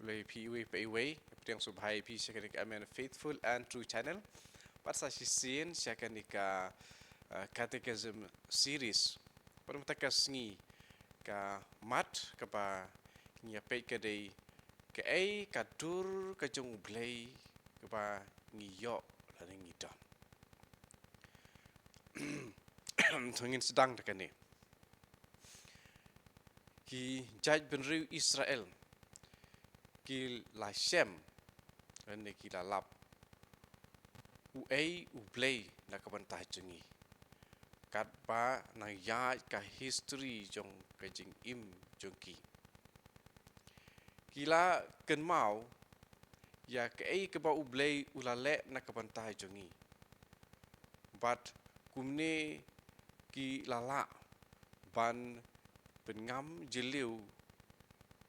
Ulay PUA PUA, yang subhay pi siya kanika amen faithful and true channel. Para sa sisin siya kanika catechism series. Para matakas ngi ka mat kapa ngi apay kaday ka ay kadur kajong ublay kapa ngi yo laning ngi don. Tungin sedang takani. Ki judge benriu Israel ki la shem ane ki la lap uai ublay na kabantah jungi kat ba na ya ka history jong ka jing im jong kila ken mau ya ka ai ka ba ublay ulale na kabantah jungi but kumne ki lala ban pengam jeliu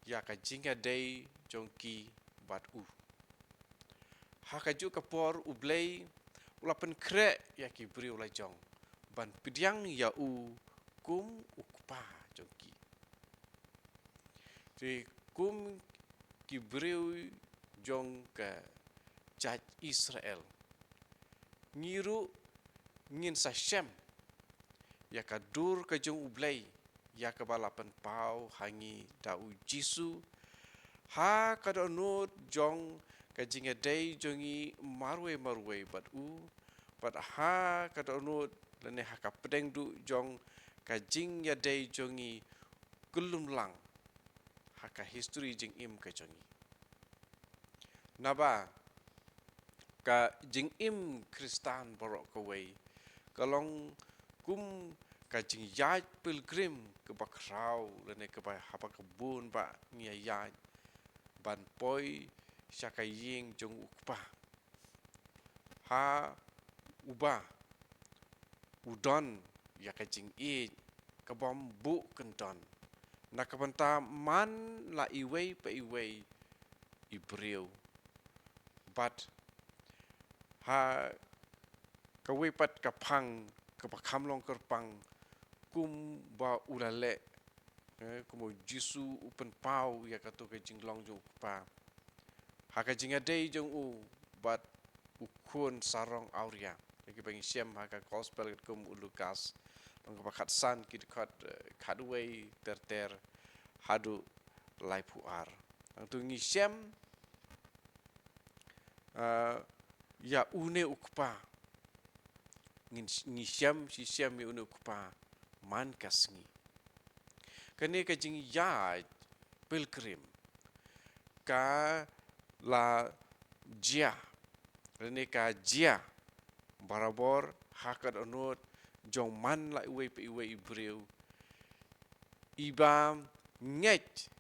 ya ka jinga day jongki bat hakaju kapor ublay ulapan kre ya ki bri ulai jong ban pidyang ya kum ukpa jongki ti kum ki bri jong ka jaj Israel ngiru ngin sa shem ya ka dur ka jong ublay ya ka balapan pau hangi dau jisu ha kada nut jong kajinga day jongi marwe but ha kada nut lene haka pedeng du jong kajing ya day jongi kulum lang haka history jing im ka jongi naba ka jing im kristan borok kawai kalong kum kajing yaj pilgrim ke bakrau lene ke ba hapa kebun ba ngia yaj ban poi syakaying jong ukpa ha uba udon ya kajing e kabam bu kenton na kabanta man la iway pa iway ibreu but ha kawe pat kapang kapakam long kerpang kum ba ulale como jisu upen pau ya kato ke jinglong jong pa haka jinga day jong bat ukun sarong auria lagi bangi siam haka gospel kum Lukas long bakat san kit kat kadway ter hadu lai puar ang tu ngi siam ya une ukpa ngi siam si siam ya une ukpa man kasngi kene ka jing ya pilgrim ka la jia rene ka jia barabor hakat onot jong man la iwe pe iwe ibreu iba nget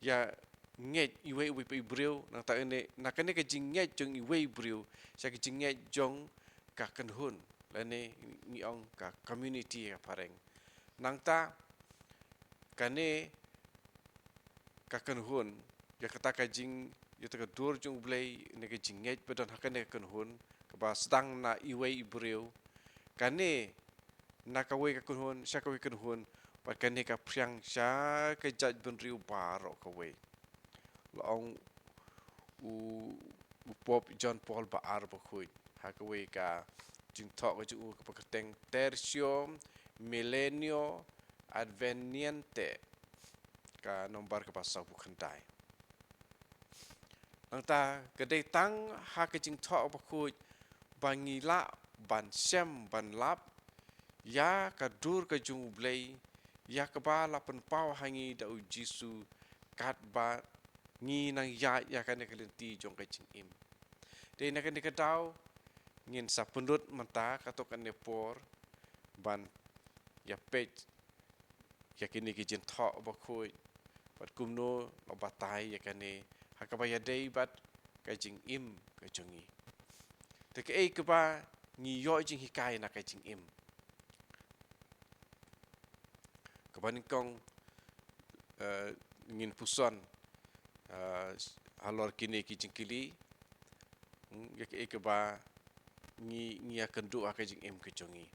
ya nget iwe pe ibreu na ta ene na kene ka jing nget jong iwe ibreu sa ka jing nget jong ka kenhun lene ni ong ka community ka pareng nang ta kane kakan hun ya kata kajing ya taka dur jung blay ne ka jinget bedan hakane kan hun ka ba sedang na iwe ibreu kane na ka we ka hun sya ka we kan hun ba kane ka priang sya ka jaj ben riu baro ka we long u pop John Paul ba ar ba khui ha ka we ka jing thok ka ju ka pa teng tercio milenio adveniente ka nombar ka pasau bukan dai angta kedai tang ha ka jing tho ba khu bangila ban sem ban lap ya ka dur ka jung blay ya ka ba lapan pau hangi da jisu kat ba ngi nang ya ka ne kalenti jong ka jing im de na ka ne ka dau ngin sa pendut mata ka to ka ne por ban ya page ya kini ki jin tho ba khoi bat kumno lo batai ya kane hakabaya dei bat ka jing im ka jongi te ke ei ka ba ngi yo jing hikai na ka jing im ka ban kong ngin puson halor kini ki jing kili ya ke ei ka ba ngi akan du ka jing im ka jongi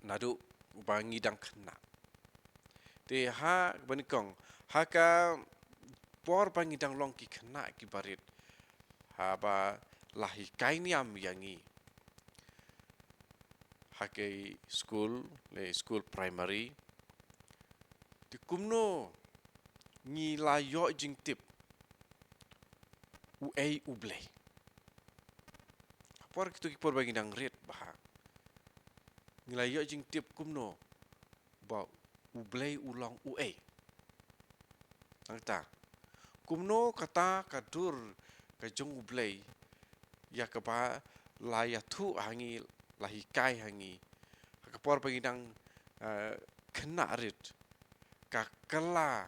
nadu bangi dang kena Te ha banikong ha ka por pangidang long ki kena ki barit ha ba lahi kainiam yangi ha ke school primary ti kumno ni la yo jing tip u ei u blei por kitu ki por bangidang ret bah ni la yo jing tip kumno ba u blei ulang u ei angta kumno kata kadur ka jong u blei ya ka ba la ya thu hangi lahi kai hangi ka por pangidang kena rit ka kala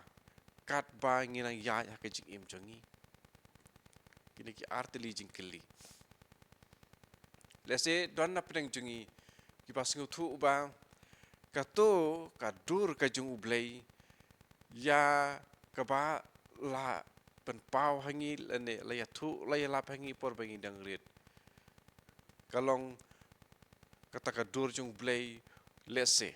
kat ba nginang ya ka jing im jongi kini ki arteli jing keli lese don na pedang jongi ki pas ngutu ba kato kadur ka jong ublei ya ka ba la pen pau hangi lene la ya thu la ya lap hangi por pangidang rit kalong kata kadur jong ublei lese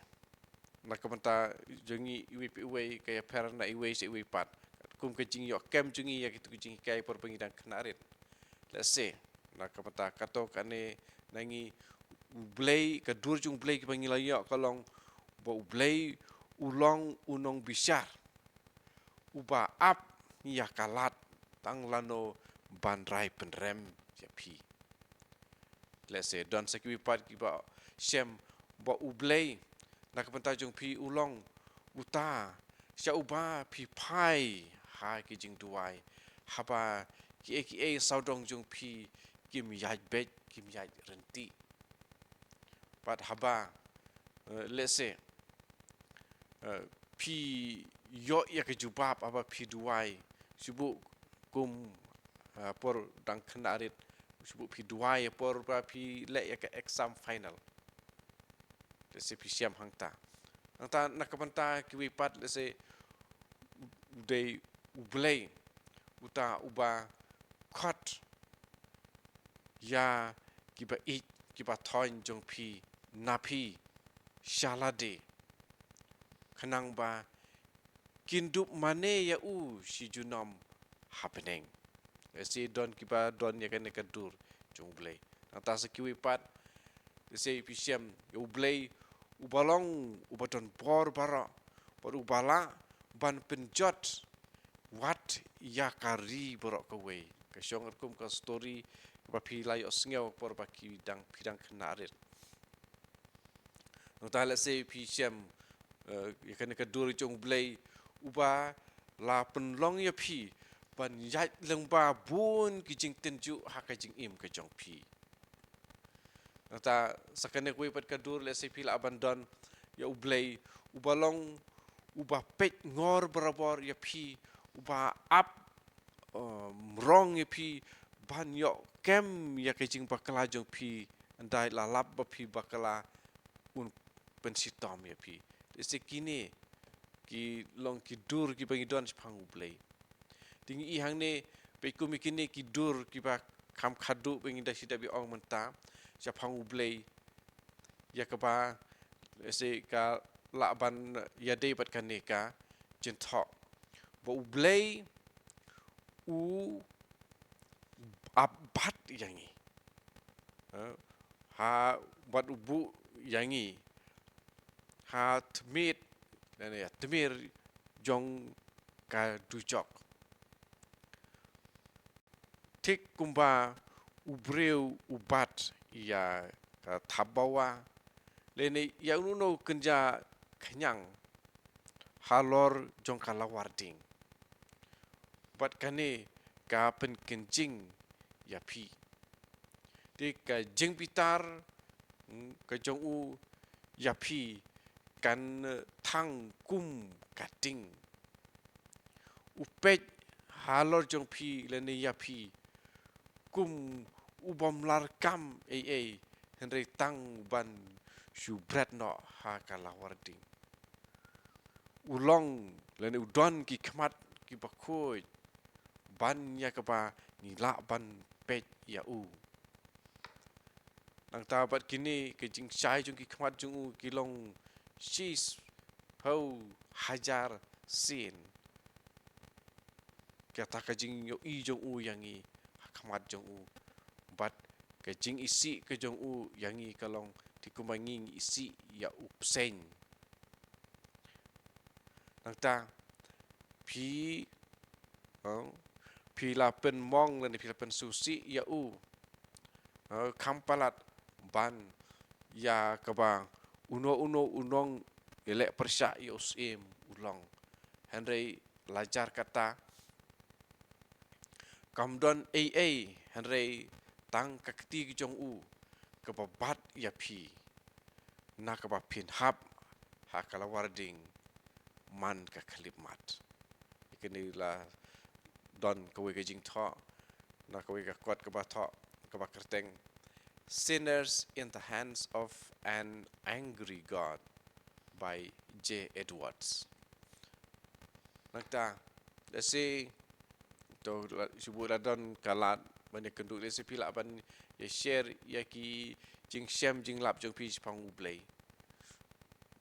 na kamanta jongi iwi kaya parent na iwi se iwi pat kum ke jing yo kem jongi ya kitu jing kai por pangidang knarit lese na kamanta kato kane nangi ublei kadur jong ublei ki pangila yo kalong ba ublei ulong unong bisar uba ap ya kalat tang lano bandrai penrem ya pi lese don sekiwi pat ki ba shem ba ublei na kapanta jong pi ulong uta sya uba pi pai ha ki jing duai haba ki e saudong jong pi kim yaj bet kim yaj renti pat haba lese pi yo ya ke jubab aba pi duai subu kum por dang knarit subu pi duai por ba pi le ya ke exam final lese pi siam hangta nakapanta kiwi pat lese de ublei uta uba khot ya kiba kiba thoin jong pi napi shalade khanang ba kindup mane ya si junom happening lese don kiba don ya kan kadur jong ublei nata se kiwi pat lese pi siam ublei ubalong ubaton por bara por ubala ban penjot wat ya kari borok kawe ka syong kum ka story ba pi layo sngeu por ba ki dang pidang knarit no ta la se pi siam ya kan ka dur jong blei uba la penlong ya pi ban yat leng ba bun ki jing tenju ha ka jing im ka jong pi ta sakane kuwi pat kadur le se pila abandon ya ublei ubalong uba pet ngor berabor ya pi uba ap mrong ya pi ban yo kem ya ke jing bakala jong pi andai la lap ba pi bakala un pensitom ya pi se kini ki long ki dur ki bangi don phang ublei tingi i hang ne pe kumi kini ki dur ki ba kham khadu bangi da sida bi ong menta cha phang ublei ya ka ba se ka la ban ya de pat kan ne ka jen tho ba ublei u abat yangi ha bat ubu yangi ha tmit ne tmir jong ka dujok tik kumba ubreu ubat ya thabawa lene ya uno kenja kenyang halor jong kalawarding bat kane ka pen kenjing ya pi ti ka jing pitar ka jong u ya pi kan thang kum kating upet halor jong pi lene ya pi kum ubom lar kam henry tang ban subrat no ha kalawarding ulong lene udon ki khmat ki bakoi ban ya ka ba ni la ban pet ya u nang ta bat kini ke jing sai jung ki khmat jung u ki long sis pau hajar sin kata kajing yo i jong u yang i hakamat jong u bat kajing isi ke jong u yang i kalong tikumanging isi ya upseng nangta pi pi lapen mong dan pi lapen susi ya u kampalat ban ya kabang uno unong elek persyak ya usim ulong Henry lajar kata kamdon Henry tang kakti jong u kebabat ya pi na kebapin hab hakalawarding man ka kalimat ikini la don kawe gajing tho na kawe ka kwat ka ba tho ka ba kerteng Sinners in the Hands of an Angry God by J. Edwards. Nagta, lesi to subuh ladon kalat banyak kenduk lesi pilak ban ya share ya ki jing syam jing lap jong pi pang ublay.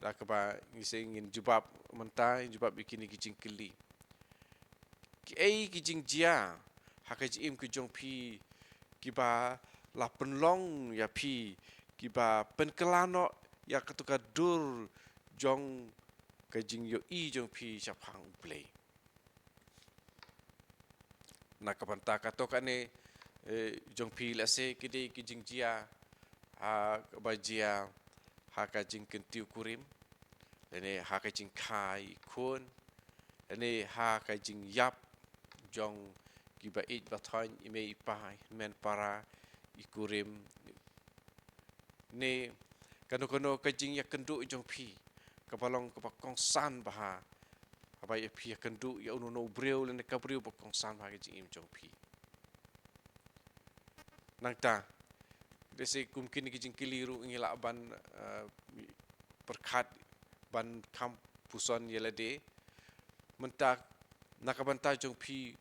Da ka ba ngin jubab mentah jubab bikini ki jing keli. Ki ai ki jing jia hakajim ki jong pi ki ba la penlong ya pi ki ba penkelano ya ketuka dur jong kajing yo i jong pi chapang play na kapanta katokane jong pi la se kide ki jing jia ha ba jia ha ka jing kentiu kurim lene ha ka jing kai kun lene ha ka jing yap jong ki ba it ba thain ime ipai men para ikurim ni kano kajing ya kenduk jong pi kapalong kapakong san baha apa ya pi ya kenduk ya uno breu le ka breu bakong san baha kajing im jong pi nangta dese kumkin kajing keliru ngila ban perkat ban kampuson yelade mentak nakabanta jong pi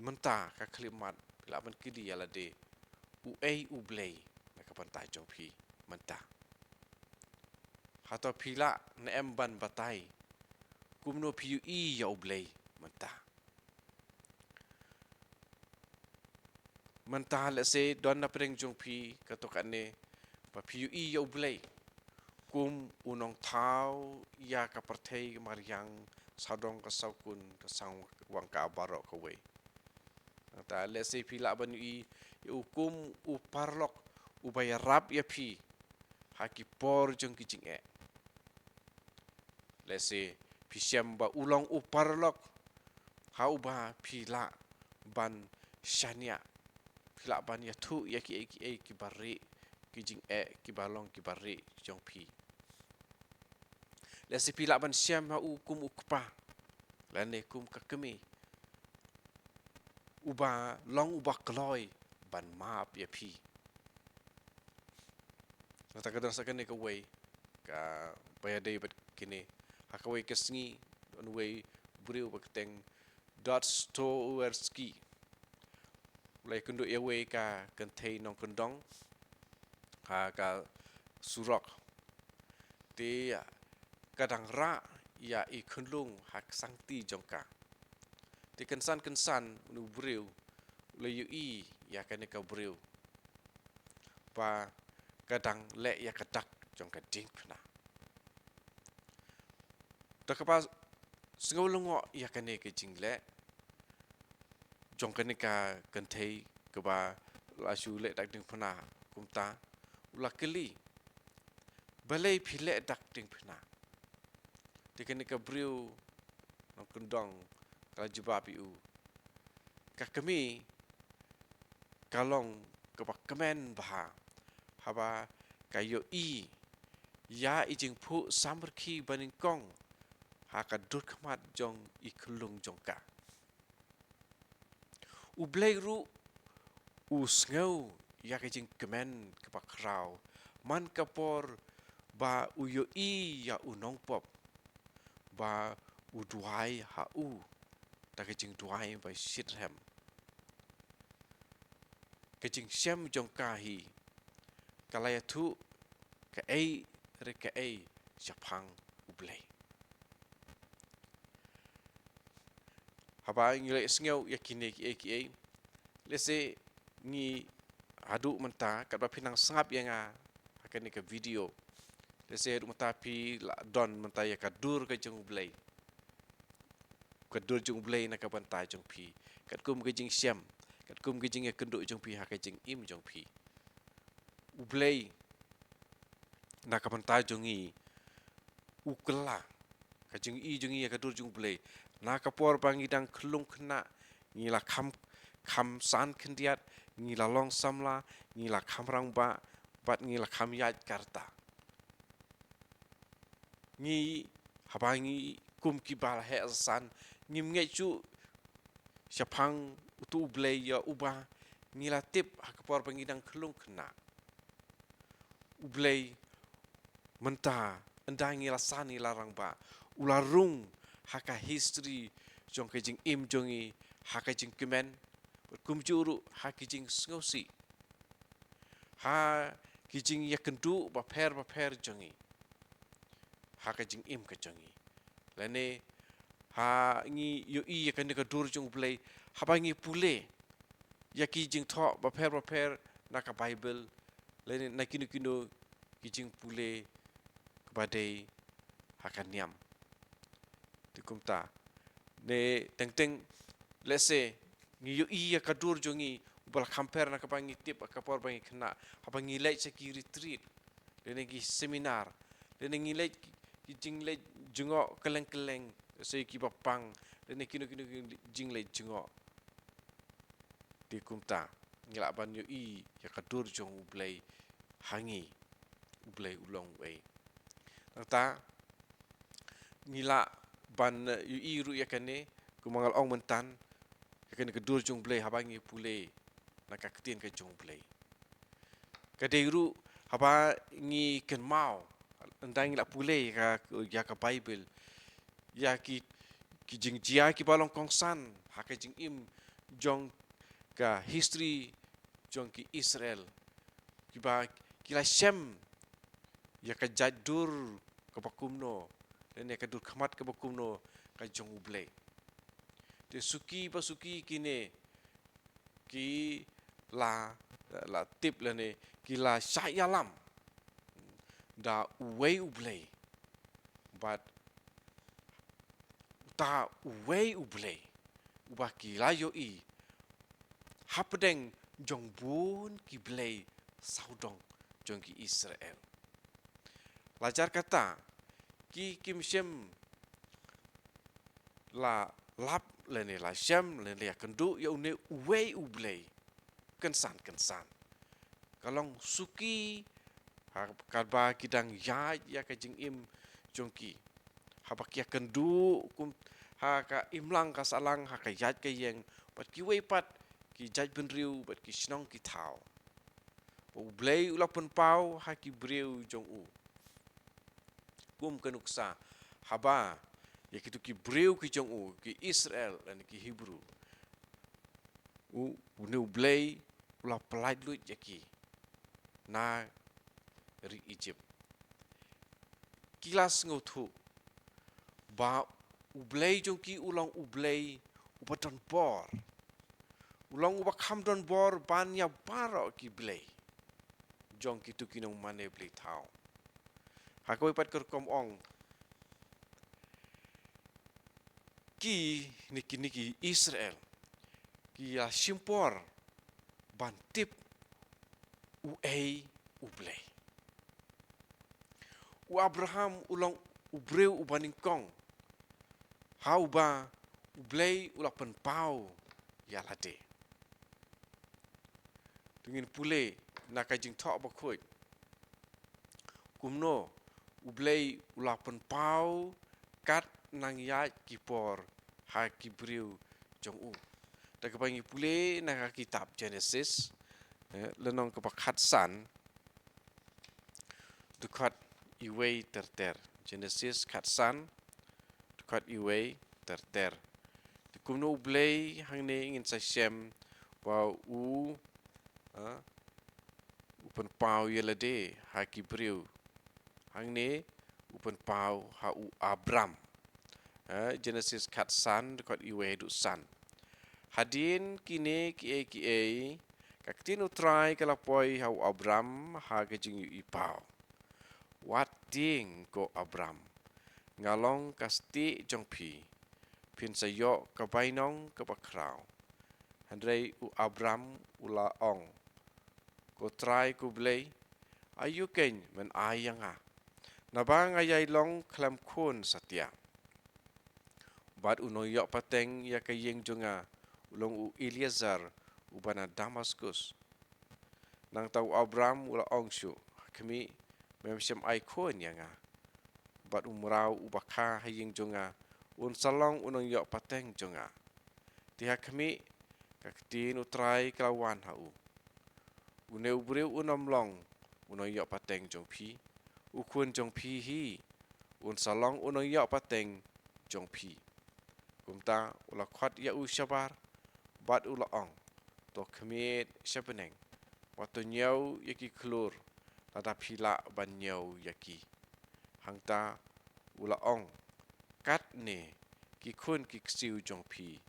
menta ka kalimat la ban kidi yalade u blay nakabanta jong pi menta hato pila na emban batai kumno piu i ya ublay menta la se don na preng jong pi katokane pa piu i ya ublay kum unong thau ya ka perthei mariang sadong ka saukun ka sang wang ka barok ka we ta la se pila ban i ukum u parlok u bayarap ya pi haki por jong kijing lese pisiam ba ulong uparlok hau ba pila ban shania pila ban ya thu ya ki bari kijing ki balong ki bari jong pi lese pila ban siam ha ukum ukpa lane kum kakemi uba long uba kloi ban map ya pi nata kadang sakane ka way ka bayadai bat kini hakaway kasngi on way buriu bakteng Dostoevsky lai kundu away ka kantei nong kundong ha ka surok ti kadang ra ya i kunlung hak sangti jongka ti kensan nu buriu le yu i ya kane ka buriu pa kadang le ya kadak jongka ding pna takapa sengolongo ya kane ke jingle jong kane ka kantei ke ba asu le dak ding phana kumta ula keli balai phile dak ding phana te kane ka briu no kundong ka jubabi u ka kami kalong ke ba kemen bah haba kayo i ya ijing phu samrki baning kong haka dur khamat jong iklung jongka ublay ru usngau ya kajing kemen kepakrau man kapor ba uyo i ya unong pop ba uduai ha u ta kajing duai ba shithem kajing syam jongka hi kalaya thu ka ai re ka ai japang ublay haba ngi sngeu yakine ki lese ngi adu menta kat ba pinang sangap yang akan ke video lese adu menta pi don menta ya kadur ke jung blai kadur jung blai na ka banta jung pi kat kum ke jing siam kat kum ke jing ya kenduk jung pi ha ke jing im jung pi ublai na ka banta jung i ukela ka jing i jung i ya kadur jung blai na ka por bangi dang klung kena ngila kham san kendiat ngila long samla ngila khamrang ba bat ngila kham yat karta ngi habangi kum ki bal he san ngim nge chu syapang utu blay ya ubah ngila tip hakapor pangidang kelung kena ublay menta endang ngila sani larang ba ularung haka history jong kejing im jongi haka jing kemen kum juru hakijing sngosi ha kijing yakendu ba per jongi haka jing im ka jongi lane ha ngi yo i yakan ka dur jong play ha ba ngi pule yaki jing tho ba per na ka bible lane na kinu ki jing pule kabadai haka niam tikumta ne teng let's say ngi yo i ka dur jongi bal kamper na ka bangi tip ka por bangi kena ha ba ngi lai ki retreat lane ngi seminar lane ngi lai ki jing lai jungo keleng sei ki bapang lane kinu jing lai jungo di kumta ngila ban yo i ya kadur jong ublai hangi ublai ulong wei ta ngila ban yo i ru ya kane kumangal ong mentan ya kane kadur jong blai habangi pule nak kaktien ka jong blai kadeiru haba ngi ken mau endang ngila pule ya ka bible ya ki jing jia ki balong kong san ha ka jing im jong ka history jong ki Israel ki ba ki la shem ya ka jadur ka bakumno dan ya ka dur khamat ka bakumno ka jong uble te suki kine ki la tip lane ki la syayalam da uwei uble but ta uwei uble ubah ki la yo i hapdeng jong bun ki blei saudong jong ki Israel lajar kata ki kim shem la lap lene la shem lene ya kendu ya une uwei ublei kensan kalong suki kalba kidang ya ka jing im jong ki habak ya kendu kum ha ka imlang ka salang ha ka yat ka yeng pat ki wei pat ki jaj benriu bat ki snong ki thao u blei ulapan pau ha ki breu jong u kum kanuksa haba ya kitu ki breu ki jong u ki Israel dan ki Hebrew u ne blei ula pelai lut yaki na ri Egypt kilas ngotu ba ublei jong ki ulang ublei upatan bor ulang ubak hamdon bor banya baro ki blei jong ki tu kinong mane blei thao hakoi pat ker kom ong ki niki Israel ki ya simpor bantip uei ublei u Abraham ulang ubreu ubaning kong hau ba ublei ulapan pau ya lade tungin pule nak jing thok bakoi kumno ublei ulapan pau kat nang ya kipor ha kibriu jong u tak bangi pule nak kitab Genesis lenong ke pakhat san dukat iwei terter Genesis khat san dukat iwei terter kumno ublei hangne ingin sa shem wa upan pau yelade haki briu hangne upan pau ha u Abram Genesis kat san kot iwe du san. Hadin kini kie kaktin utrai kalapoi hau Abram ha kejing yu ipau. Wating ko Abram. Ngalong kasti jong pi. Pin sayok kabainong kabakrau. Handrei u Abram ula ong. Ko trai ku blei. Ayu keny men ayanga. Nabang ayay long klam kun satya. Bat unoyok pateng ya kayeng jonga. Ulong u Eliezer ubana Damaskus. Nang tau Abram ula ong syu. Kami memsyam ay kun yanga. Bat umrau ubaka hayeng jonga. Un salong unong yok pateng jonga. Tiha kami kaktin utrai kelawan hau. Uneu breu unom long unong yok pateng jong pi. Ukun jong pi hi. Un salong unong yok pateng jong pi. Kumta ula kwat ya u syabar. Bat ula ong. To kemit syabeneng. Waktu nyau yaki kelur. Lada pila ban nyau yaki. Hangta ula ong. Kat ne ki kun ki ksiu jong pi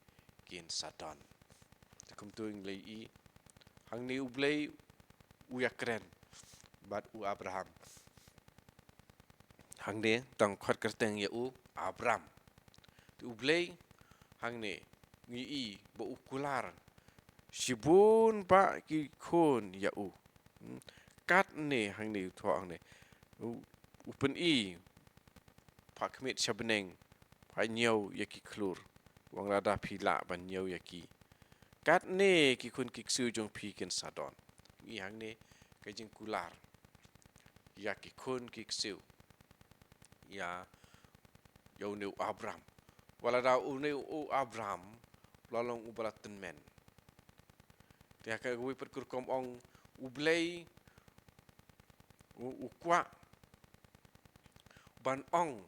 kin sadon. Kum tu ing lei i. Hang ni ublei uyakren. Bat u Abraham. Hang ni tang kwat kerteng ya u Abram. Tu ublei hang ni ngi i bo ukular. Sibun ba ki kun ya u. Kat ne hang ni tu hang ni. Upen i pak kemit syabeneng. Pak nyau yaki kelur. Wang rada pila ban nyau yaki. Kat ne ki kun ki ksiu jong pi kin sadon. Ngi hang ni kajing kular. Yaki kun ki ksiu. Ya yau ni Abram. Walada u ni u Abram lalong ubalatan men. Dia ka gui perkur kom ong ublei ukwa ban ong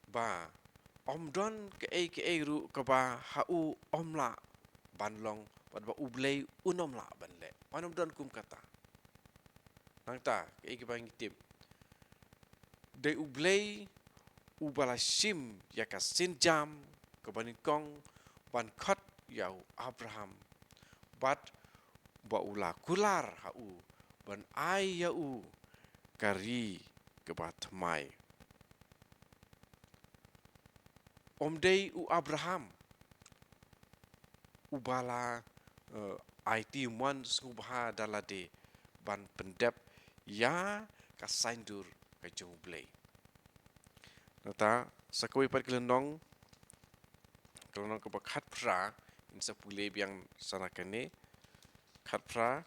ba omdon ke ru ka ba hau omla banlong ban ba ublei unomla ban le. Manomdon kum kata. Nang ta ke bang tip. De ublei ubala sim yaka sinjam kabanikong ban khat yau Abraham. Bat ba ula kular hau ban ai yau kari kebat mai. Omdei u Abraham ubala IT mon subha dalade ban pendep ya kasaindur ka jong blei. Nata sakoi pat kelendong ke khat pra insa pule biang sanakane khat pra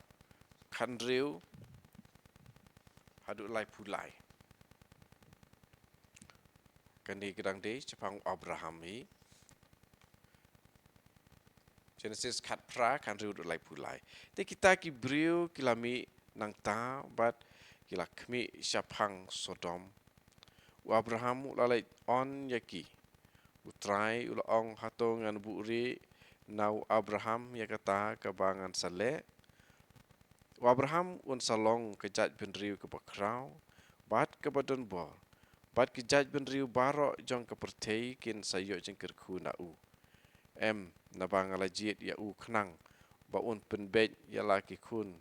khandreu hadu lai pulai. Kani gedang de cepang Abraham hi. Genesis kat pra kan riu lai pulai. Te kita ki briu kilami nang ta bat kila kmi syapang Sodom. U Abraham lalai on yaki. Utrai ulaong hatong ngan buuri nau Abraham yakata kabangan sale. U Abraham un salong kejat benriu ke bakrau. Bat ke badon bol. Bat kejat benriu barok jong ke pertei kin sayo jeng kerku na u. Nabang alajit ya u kenang ba un penbet ya laki kun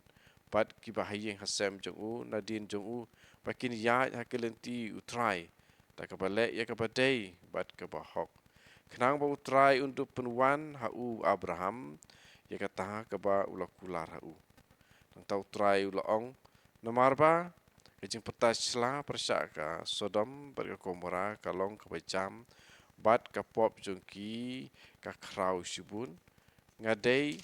bat ki bahayeng hasem jong u nadin jong u bakin ya hakelenti utrai tak balik ya kabadai bat ke bahok kenang ba utrai untuk penwan hau Abraham ya kata ke ba ulakular hau nang tau utrai ulaong nomor ba kejing petas sela persaka Sodom ber Gomora kalong ke bajam bat kapop jongki ka krau sibun ngadei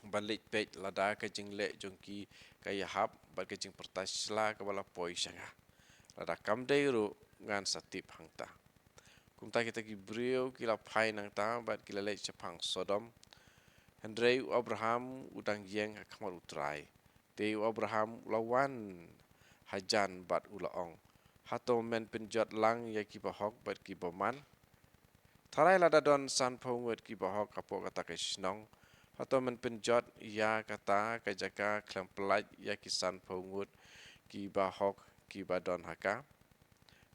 balik pet lada ka jingle jongki ka yahap bat ka jing pertasla ka bala poi sanga lada kamdei ru ngan satip hangta kumta kita ki brio kila pai nang ta bat kila le chapang Sodom Andrei Abraham udang yeng kamar utrai te Abraham lawan hajan bat ulaong hato men penjat lang ya ki bahok bat ki boman Tarai lada don san pongut ki bahok kapo kata ke snong hato men penjat ya kata ke jaka klam pelaj ya ki san pongut ki bahok ki badon haka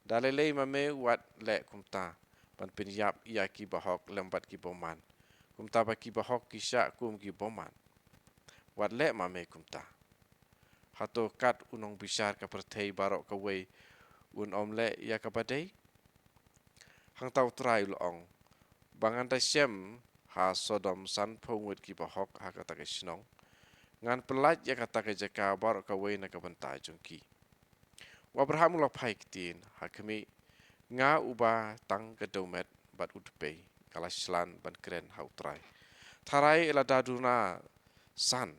Dalele mame wat le kumta ban penyap ia ki bahok lembat ki boman. Kumta ba ki bahok ki syak kum ki boman. Wat le mame kumta. Hato kat unong bisar ka pertei barok ka wei un omle ia ka badai. Hang tau trai loong. Bangan ta syem ha Sodom san pungwit ki bahok ha kata ke sinong. Ngan pelat ia kata ke jaka barok ka wei na ka bentai jungki. Wabraham lo pai kitin ha kami nga uba tang ke domet bat utpei kala slan ban keren ha utrai. Tarai ila daduna san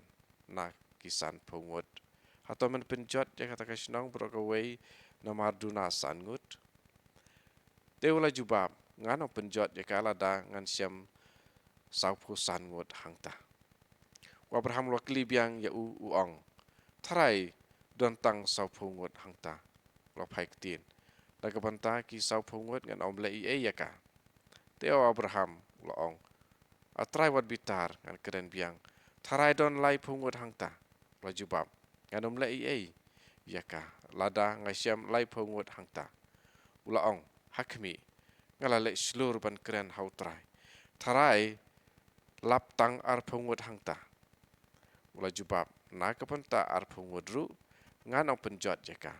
na kisan pungwit. Hato men penjot ia kata ke sinong barok ka wei na marduna san ngut. Deula jubab ngano penjot ya kala da ngan siam saupu san ngut hangta. Wabraham lo klibiang ya uong. Tarai dontang saupu ngut hangta. Lo pai ketin. Da kabanta ki saupu ngut ngan omle i ya ka. Teo Abraham lo ong. Atrai wat bitar ngan keren biang. Tarai don lai pungut hangta. Lo jubab ngan omle i ya ka. Lada ngai siam lai pungut hangta. Ula ong hakmi ngalale seluruh ban keren hau trai. Tarai lap tang ar pungut hangta. Ula jubab na kapenta ar pungut ru ngan ong penjot jeka.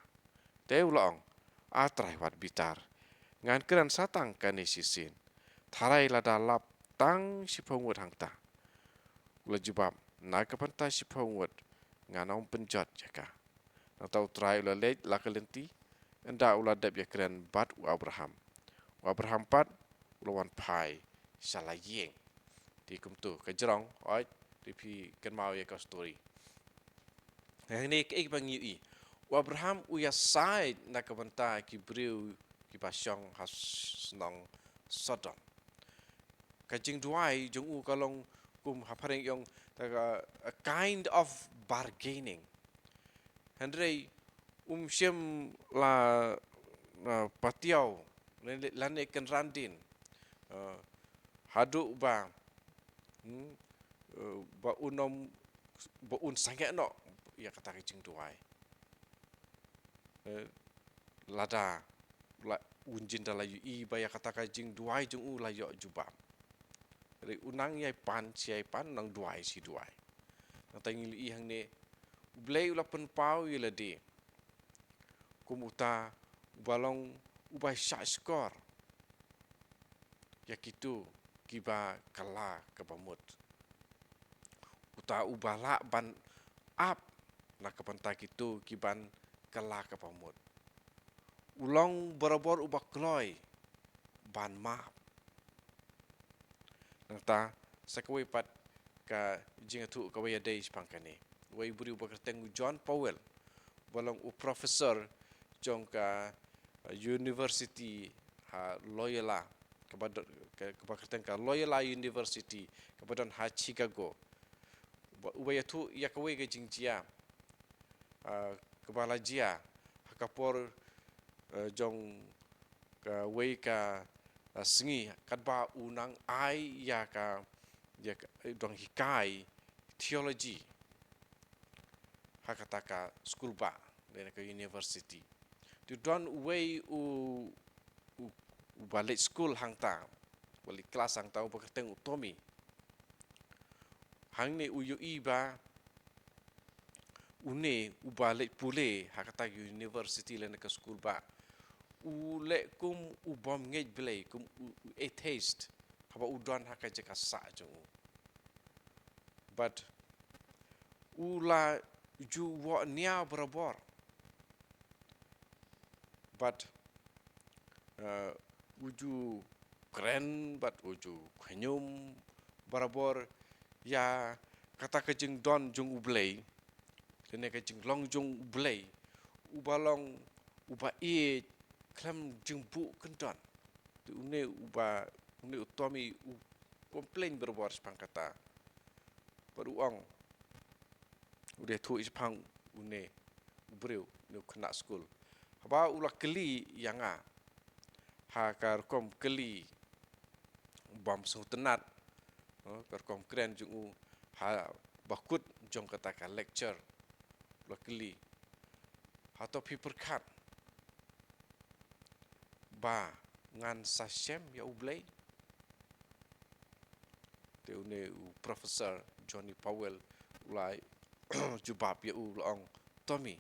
Te ula ong atrai wat bitar. Ngan keren satang kani sisin. Tarai lada lap tang si pungut hangta. Ula jubab na kapenta si pungut ngan ong penjot jeka. Na tau trai ula lej lakalenti. Enda ula dep ya keren bat u Abraham. Abraham pat ulawan pai salah yeng di kumtu kejerong oi di pi ken mau ya ka story yang ni ke bang yu Abraham uya sai na ka banta ki briu ki pasyong has nong Sodom ka jing duai jung u kalong kum hapareng yong a kind of bargaining Henry siem la patiau lan ikan randin haduk ba ba unom ba un sangat no ya kata kicing tuai lada la unjin dala yu i ba ya kata kicing duai jung u la yo jubam ri unang yai pan siai pan nang duai si duai nang tangil i hang ne blei ula pen pau ila de kumuta balong ubai syak skor ya kitu kiba kala kabamut uta ubala ban ap na kapanta kitu kiban kala kabamut ulong borobor ubak kloy ban map nangta sakwe pat ka jingatu ka waya day spangkane way buri ubak tengu John Powell balong u professor jong ka university ha Loyola kabakatan ka Loyola University kabadon ha Chicago ubaya tu ya kawe ke jingjia kabala jia hakapor jong ka we ka sengi kadba unang ai ya ka dong hikai theology hakataka school ba dan ka university tu don way u balik school hangta balik kelas hangta u bakateng utomi hang ne uyu iba une u balik pule hakata university lena ka school ba u le kum u bom ngej blay kum u taste haba u don haka jeka sa jung but u la ju wa nia barabor but uju keren but uju khenyum barabor ya kata kejing don jung ublei kene kejing long jung ublei ubalong uba e klam jung bu kendon tu une uba une utomi u komplain barabor spang kata baruang udah tu ispang une ubreu nu kena school haba ulah keli yang hakar kom keli bom sutenat kar kom keren jung ha bakut jong kata ka lecture ulah keli atau paper cut ba ngan sa shem ya ublay te une u professor Johnny Powell ulai jubab ya u long Tommy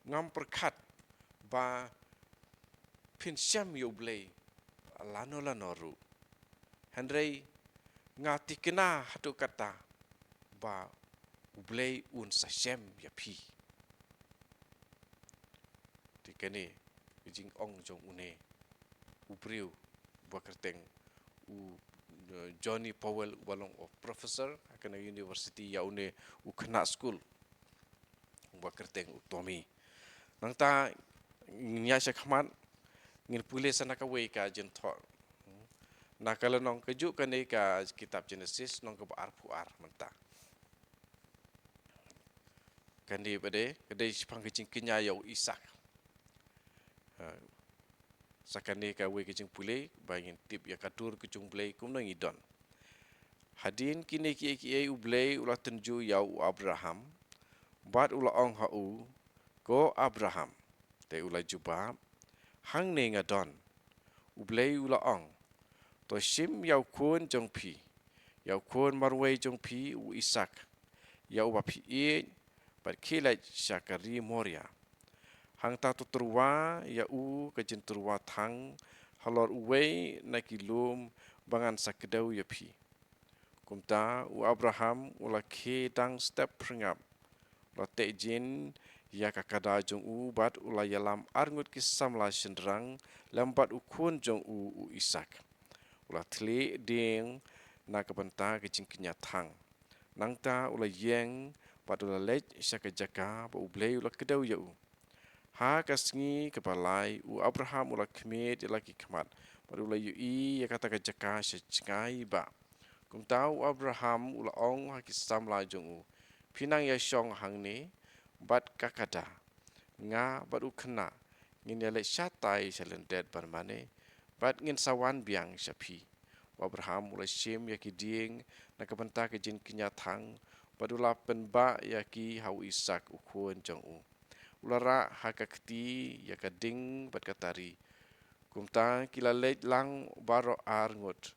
ngam perkat ba pin shem ya ublay lano ru Henry ngati kena hatu kata ba ublay un sa shem ya pi tikene jing ong jong une ubriu ba kerteng u Johnny Powell walong of professor akana university ya une u kena school ba kerteng u Tommy nang ta nya syakman ngin pule sana ka wei ka jen tho na kala nong keju ka nei ka kitab Genesis nong ka ar puar menta kandi bade kadai sipang kecing kenya yau Isak sakane ka wei kecing pule bangin tip ya katur kecung play kum nang idon hadin kini ki ublay ula tenju yau Abraham bat ula ong hau ko Abraham te ula jubab hang ne ngadon ublay ula ong to sim yau kun jong pi yau kun marway jong pi u Isak yau ba pi e bat kilai syakari Moria hang ta tu terwa ya u ka jin terwa thang halor uwei na kilum bangan sakdau ya pi kumta u Abraham ula ke dang step pringap la te jin ya ka kada jong u bat ula yalam arngut kisam la sendrang lambat ukun jong u Isak ula tle ding na ka banta ke jing kenya thang nangta ula yeng bat ula lej syaka jaka ba ublei ula kedau ya u ha kasngi kepalai u Abraham ula kmet lagi kemat pada ula yui ya kata ka jaka syacngai ba kum tau Abraham ula ong ha kisam la jong u pinang ya syong hang ne bat kakada nga bat u kena ngin ya le syatai salendet barmane bat ngin sawan biang syapi Abraham ula syem ya kiding na kabenta ke jin kenya thang padula penba ya ki hau Isak ukun jong u ulara hakakti ya kading bat katari kumta kila lej lang baro arngut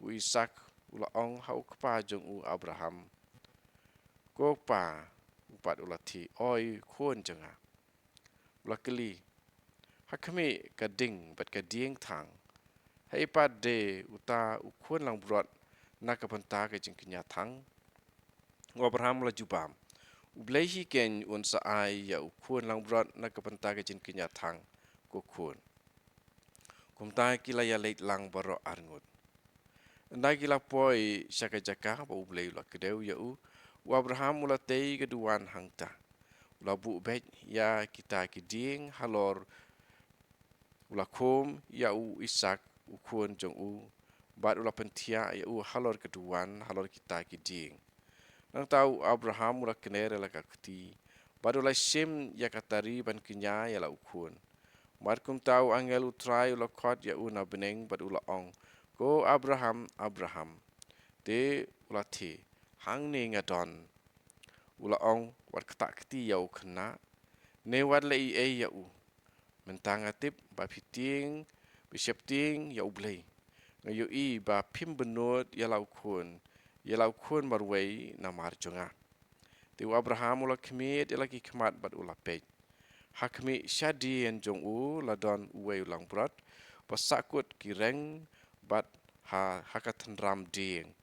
u Isak ula ong hau kpa jong u Abraham ko pa upat ula thi oi khon janga ula keli hakme kading bat kading thang hai pat de uta ukun lang brot na kapanta ke jingkinya thang Abraham ula jubam ublei hi ken un sa ai ya ukun lang brot na kapanta ke jingkinya thang ko kun kumta kila ya leit lang baro arngut ndai kila poi syaka jaka ba ublei ula kedeu ya u Abraham ula tei keduan hangta ula bu bet ya kita kiding halor ula kom ya u Isak ukun jong u bat ula pentia ya u halor keduan halor kita kiding nang tahu Abraham ula kenere la kakti bat ula sim ya katari ban kenya ya la ukun bat kum tahu angel utrai ula kot ya u na beneng bat ula ong ko Abraham te ula thi hang ne ngadon ula ong wat ketak keti ya u kena ne wat le e ya u mentang atip ba fiting bisepting ya ublei ngayu i ba pim benut ya lau kun marwei na marjonga te Abraham ula kemit ya lagi kemat bat ula pej hakmi syadi en jong u ladon uwei ulang brat pasakut kireng bat hakatan ram ding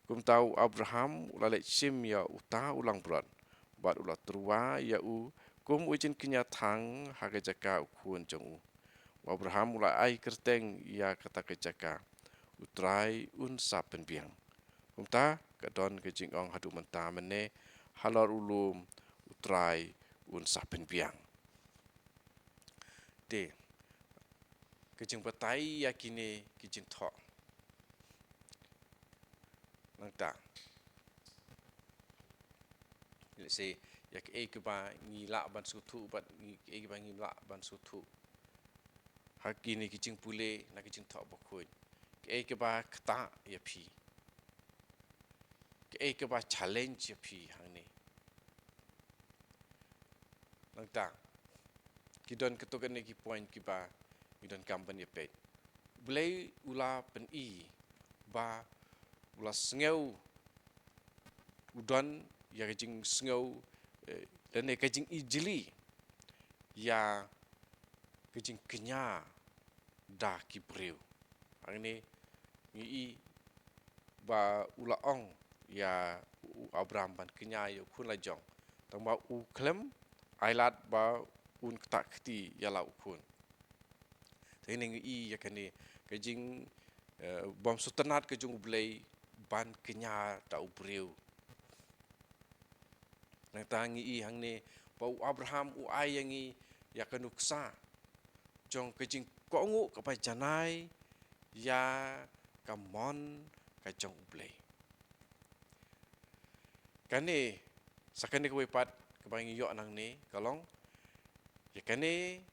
kum tau Abraham ula le sim ya uta ulang brat bat ula terwa ya u kum ujin kenya thang haga jaka ukun jong u Abraham ula ai kerteng ya kata ke jaka utrai un sapen biang umta kadon ke jingong hadu menta mene halor ulum utrai un sapen biang de ke jing patai yakine ke jing tho nangta let's say yak ke ba ngila ban sutu bat ke ba ngila ban sutu hakini ke jing pule na ke jing tho bokoi ke ba kta ya phi ke ba challenge ya phi hang ni nangta kidon ketukan ni ki point ki ba kidon kampan ye pet blai ula pen i ba ula sengau udon ya kajing sengau dan ne kajing i jeli ya kajing kenya da ki breu angni i ba ula ong ya Abraham ban kenya yo kun la jong tang ba u klem ailat ba un tak kti ya la ukun teng i ya kani kajing bom sutenat kajung blai ban kenya ta ubreu nang tangi i hang ne ba u Abraham u ai yang i ya kanuksa jong kajing kongu ka pa janai ya kamon ka jong blai kane sakane ko pat kebangi yo nang ne kalong ya kane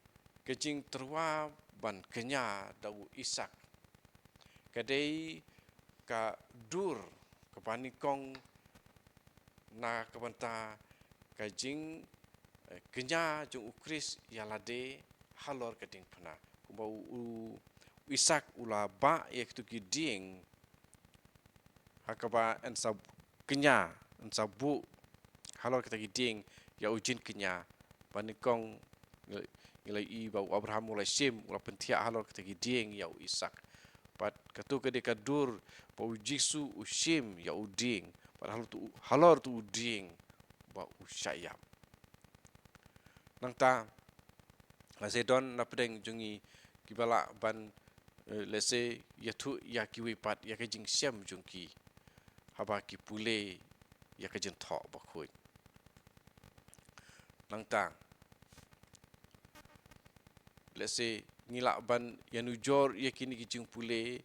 kajing terwa ban kenya dau Isak kadai ka dur kapani kong na kabanta kajing kenya jung ukris yalade halor kading pena kumbau Isak ula ba yak tu kiding hakaba en sab kenya en sabu halor kita kiding ya ujin kenya panikong nilai i bau Abraham mulai sim ula pentia halor kita kiding ya Isak pat katu ke dekadur bau Jisu usim ya uding padahal tu halor tu uding bau usyayap nang ta asedon na pedeng jungi kibala ban lese yatu ya kiwi pat ya kajing siam jungki haba ki pule ya kajing thok bakoi nang ta lese ngilak ban yanujor ya kini kajing pule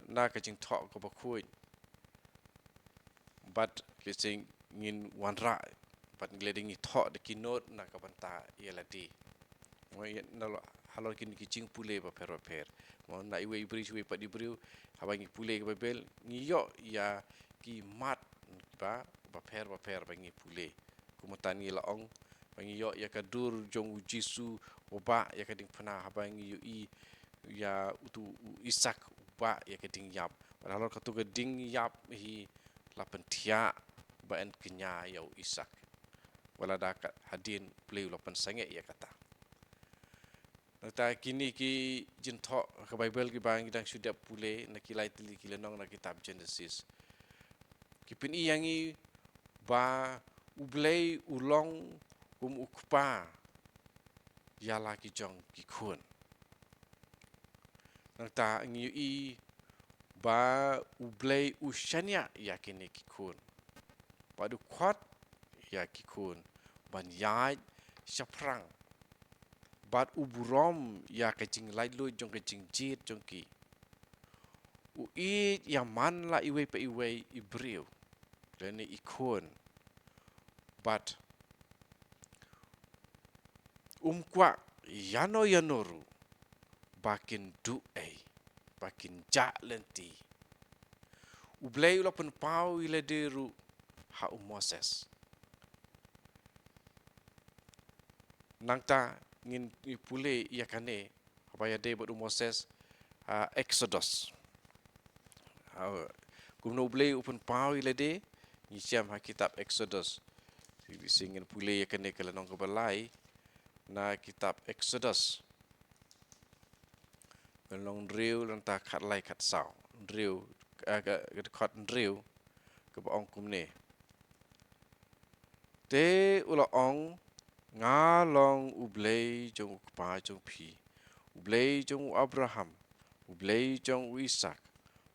na kajing thok ko bakoi but lese ngin wanra but ngleding thok de kinot na kabanta ya ladi mo nalo halor kini kicing pule ba per mo na iwe ibri suwe pa dibriu habangi pule ke bebel ngiyo ya ki mat ba per bangi pule kumatan ngi laong bangi yo ya kadur jong Jisu oba ya kading pena habangi yo i ya utu Isak ba ya kading yap padahal katu kading yap hi lapentia ba en kenya ya Isak wala dakat hadin pule lapan sange ya kata ta kini ki jinthok ke Bible ki bang dang sudah pule na kilai tili kilenong na kitab Genesis kipin i yangi ba ublei ulong ukpa yala ki jong ki khun nang ta ngi i ba ublei ushanya ya kini ki khun padu kwat ya ki khun ban yai shaprang bat uburom ya kajing lai lu jong kajing jit jong ki u i ya man la iwe pa iwe ibriu dan ikon but kwa yanoru bakin du bakin ja lenti ublei ula pen pau ile deru ha Moses nangta ngin pule ia kane apaya de bodu Moses Exodus kumno ublei upen pau ile de ni siam ha kitab Exodus singin pule ia kane kala nong kebalai na kitab Exodus long riu lang ta khat lai khat sau riu khat riu ke ba ong kumne te ula ong nga long ublei jong pa jong phi ublei jong Abraham ublei jong Isak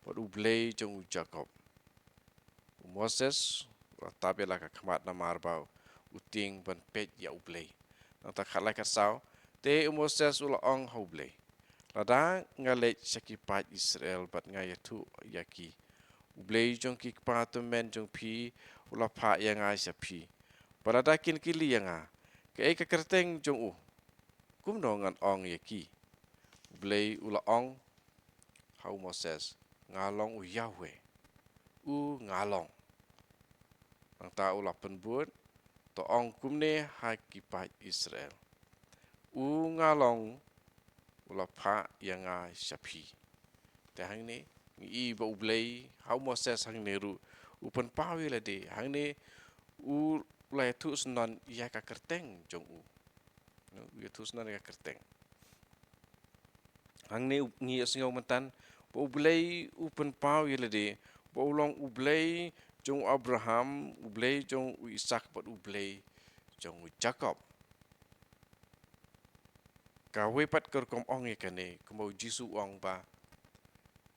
pat ublei jong Jacob Moses tabela ka khamat na marbau uting ban pet ya ublei ta khat lai khat sau te Moses ula ong ublei lada ngale sakipat Israel bat ngaya tu yaki ublei jong ki pa tu men jong phi ula pha yang ai sa phi parada kin kili yang a ke ka kerteng jong kum no ngan ong yaki ublei ula ong hau Moses ngalong Yahweh ngalong ang ta ula penbut to ong kumne ha kipat Israel ngalong ula pha yang syapi te hang ne I ba ublei how Moses hang ne ru upan pawi la de hang ne u la tu snan ya ka kerteng jong u no ya tu snan ya kerteng hang ne ngi asngau mantan ba ublei upan pawi la de ba ulong ublei jong Abraham ublei jong Isaac ba ublei jong Jacob ka we pat ker kom ong e kane ko Jisu ong ba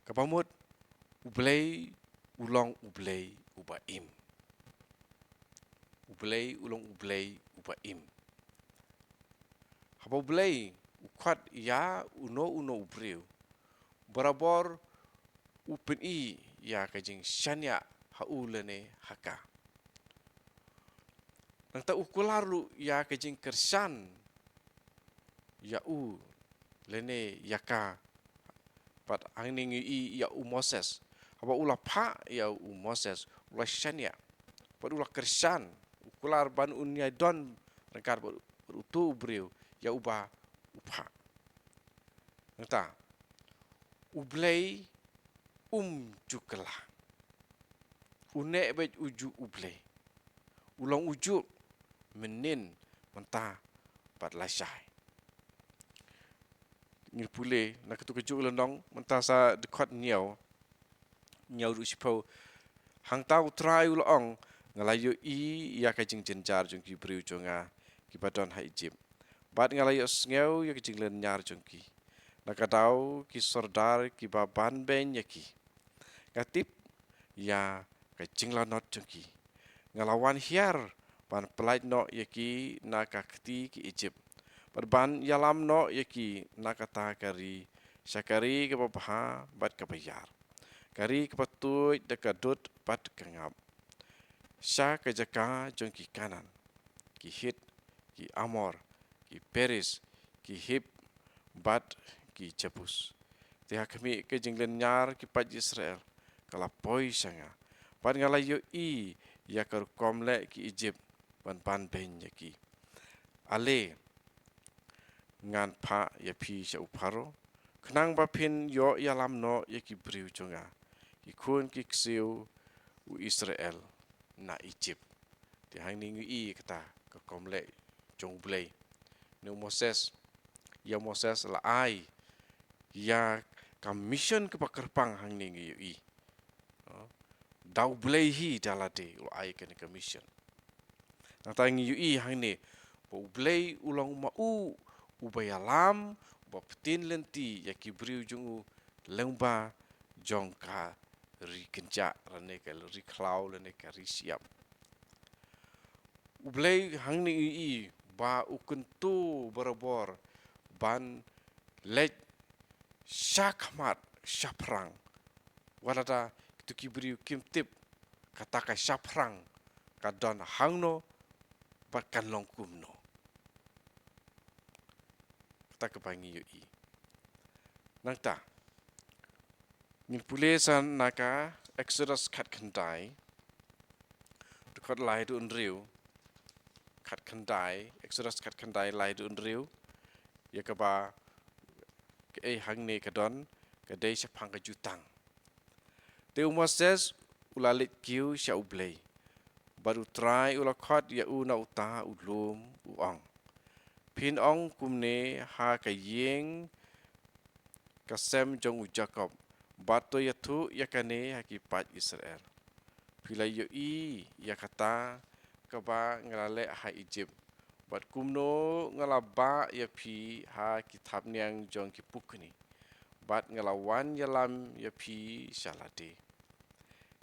ka pamut ublei ulong ublei ubaim ublei ulong ublei ubaim haba ublei ukwat ya uno ubreu barabor upen I ya kajing shanya haulene haka nang ta ukularu ya kajing kersan ya lene yaka pat angning I ya Moses haba ula pha ya Moses ula shanya pat ula kersan ukular ban unya don rangkar tu breu ya uba upha nta ublei jukela une bet uju ublei ulong uju menin menta pat lasai ngir pule nak tu keju lendong menta sa dekat niau du sipau hang tau trai ulong ngalayo I ya kajing jenjar jong ki breu jonga ki badon ha Egypt bat ngalayo ngeu ya kajing len nyar jong ki nakadau ki sordar ki baban ben yaki ngatip ya kajing lanot jong ki ngalawan hiar ban pelait no yaki nakakti ki Egypt ban yalam no yaki nakata kari syakari ke babha bat kabayar kari ke patut dekadut bat kengap sya kejaka jong ki kanan ki hit ki amor ki peris ki hip bat ki jebus tiha kami ke jinglen nyar ki pat Israel kala poi sanga pat ngalayo I ya kar komle ki Egypt ban pan ben yaki ale ngan pha ya phi sha uparo knang ba phin yo yalam no yaki briu jonga ki kun ki ksiu u Israel na Egypt ti hang ning I kata ka komle jong blei no Moses ya Moses la ai ya commission ke pakerpang hang ning I dau blei hi dalade u ai kan commission natang I hang ne bo blei ulong ma ubayalam bo ptin lenti ya kibriu jung lengba jong ka ri kenja rane ka ri klau lene ka ri siap ublei hang ni I ba ukentu barabor ban lej syakmat syaprang walada tu kibriu kimtip kataka syaprang kadon hangno bakan longkumno ta kebangi I nangta min pule san naka Exodus kat kandai dekat lai du unriu kat kandai Exodus kat kandai lai du unriu ya kaba ke hang ne kadon ke dei sapang ke jutang te Moses ulalit kiu sya ublei baru try ulakhat ya na uta ulum uang pin ong kumne ha ka yeng kasem jong Jacob bato ya tu ya kane hakipat Israel pila yo I ya kata kaba ngalale ha Egypt bat kumno ngalaba ya pi ha kitab niang jong kipukni bat ngalawan yalam ya pi salade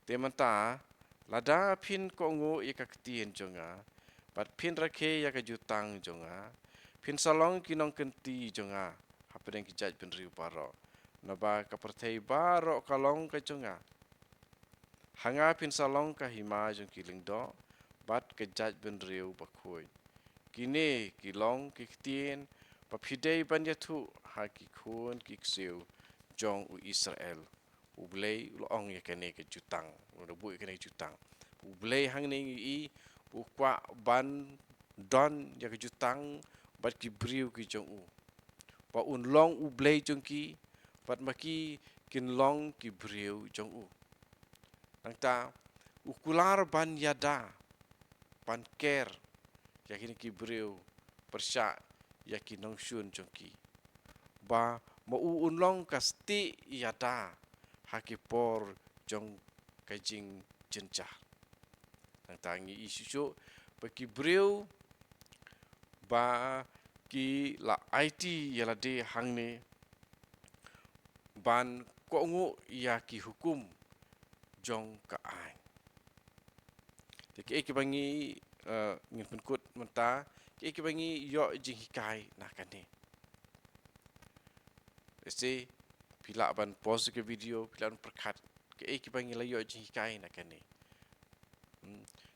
temanta lada pin kongo ya kaktien jonga bat pin rake ya kajutang jonga pin salong kinong kenti jonga hapedeng kijaj penriu baro naba kapertei baro kalong kajunga hanga pin salong ka hima jong kiling do bat kejaj penriu bakoi kini kilong kiktien papidei banyatu ha kikun kiksiu jong u Israel ublei ulong ya kene kejutang ubu kene jutang ublei hang ning I ukwa ban don ya kejutang bat ki briu ki jong u ba un long u blei jong ki bat maki kin long ki briu jong u nang ta ukular ban yada ban ker yakin ki briu persya yakin nong shun jong ki ba ma u un long kasti yada haki por jong kajing jenja nang ta ngi isu ba ki briu ba ki la IT yala de hangne ban ko ngu ya ki hukum jong ka ai ke bangi ngin penkut menta ke bangi yo jing hikai nakane se pila ban pause ke video pila perkat ke bangi la yo jing hikai nakane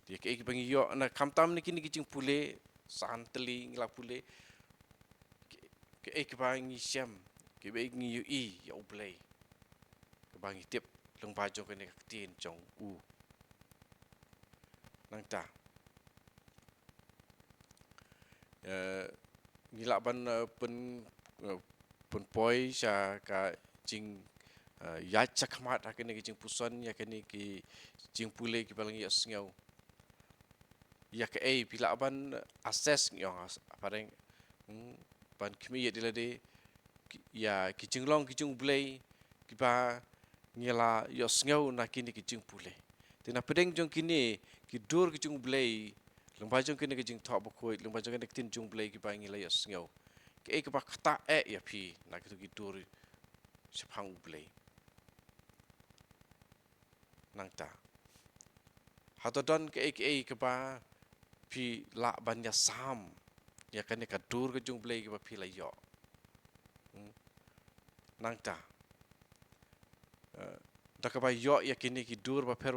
dia ke bangi yo na kamtam ni kini jing pule santeli ngila pule ke bangi syam ke bangi yu I ya ublei ke bangi tip leng bajong kene tin jong u nang ta ngila ban pen poi sya ka jing ya chakmat hakene ki jing puson ya kene ki jing pule ki balang ya sngau ya ke pila ban assess ngong apareng ban kimi ya dilade ya ki jing long ki jing blei ki ba ngila ya sngau na kini ki jing pule tina pedeng jong kini ki dur ki jing blei lembah jong kini ki jing thok bokoi lembah jong kini tin jing blei ki ba ngila ya sngau ke ba khata ya pi na ki dur sepang blei nang ta hatodon ke ba pi la ban ya sam ya kan ka dur ke jung blei ke ba pi la yo nang ta da ka ba yo ya kini ki dur ba per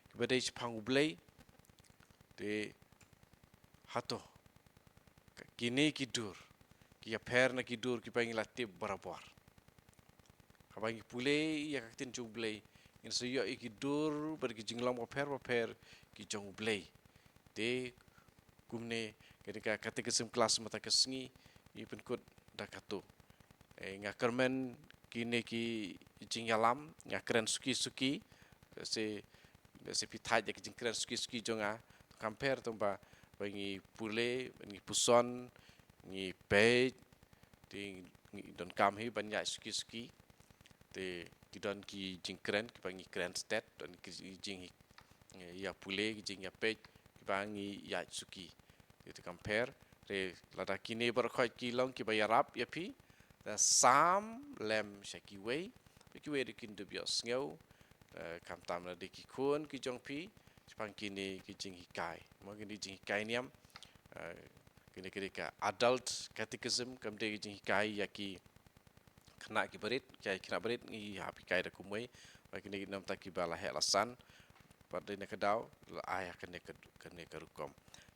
ke ba dei sepang blei de hato kini ki dur ki ya per na ki dur ki pa ngila tip barabor ka ba ngi pule ya ka tin jung blei in so yo ki dur ber ki jinglam ba per ki jung blei de kumne ketika kesim kelas mata kesengi i penkut dakatu ngakermen kini ki jing yalam ngakren suki se pitai je jing kren suki jonga compare tumba bangi pule bangi puson ngi pe ti don kam hi banyak suki te ki don ki jing kren ki bangi kren stat don ki jing ya pule ki jing ya pe ki bangi ya suki itu compare re lada kini berkhoi ki long ki bayarap ya pi sam lem shaki wei de kin du bios ngau kam tam la de ki kun ki jong pi pang kini ki jing hikai mo kini jing hikai niam kini ka adult catechism kam de jing hikai ya ki kena ki berit kena berit ngi ha pi kai da kumai ba kini nam ta ki bala helasan pada ne kedau ayah kene ke rukom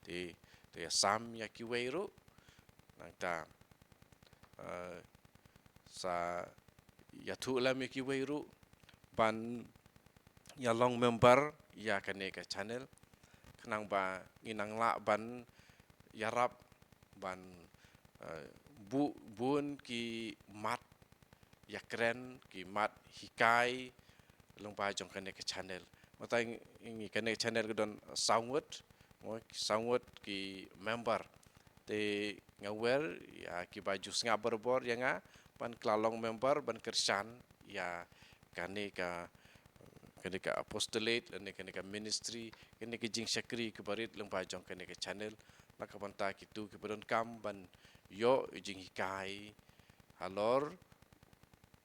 de sam ya ki wei ru nang ta sa ya thu lam ki wei ru ban ya long member ya kane ka channel kenang ba nginang la ban yarap ban bun ki mat ya keren ki mat hikai long ba jong kane ka channel mata ngi kane channel don sangwat ki member te ngawer ya ki baju snga berbor ya nga ban klalong member ban kersan ya kane ka apostolate kane ka ministry kane ka jing sakri ke barit leng bajong kane ka channel nak banta kitu ki badon kam ban yo jing hikai alor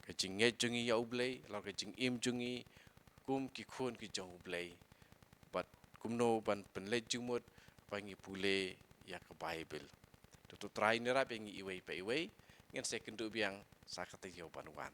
ka jing nge jungi ya ublei alor ka jing im jungi kum ki khun ki jong ublei bat kumno ban penlet jumut bangi pule ya ke bible tu try ni rap yang iwei pe iwei ngen second tu biang sakata yo banuan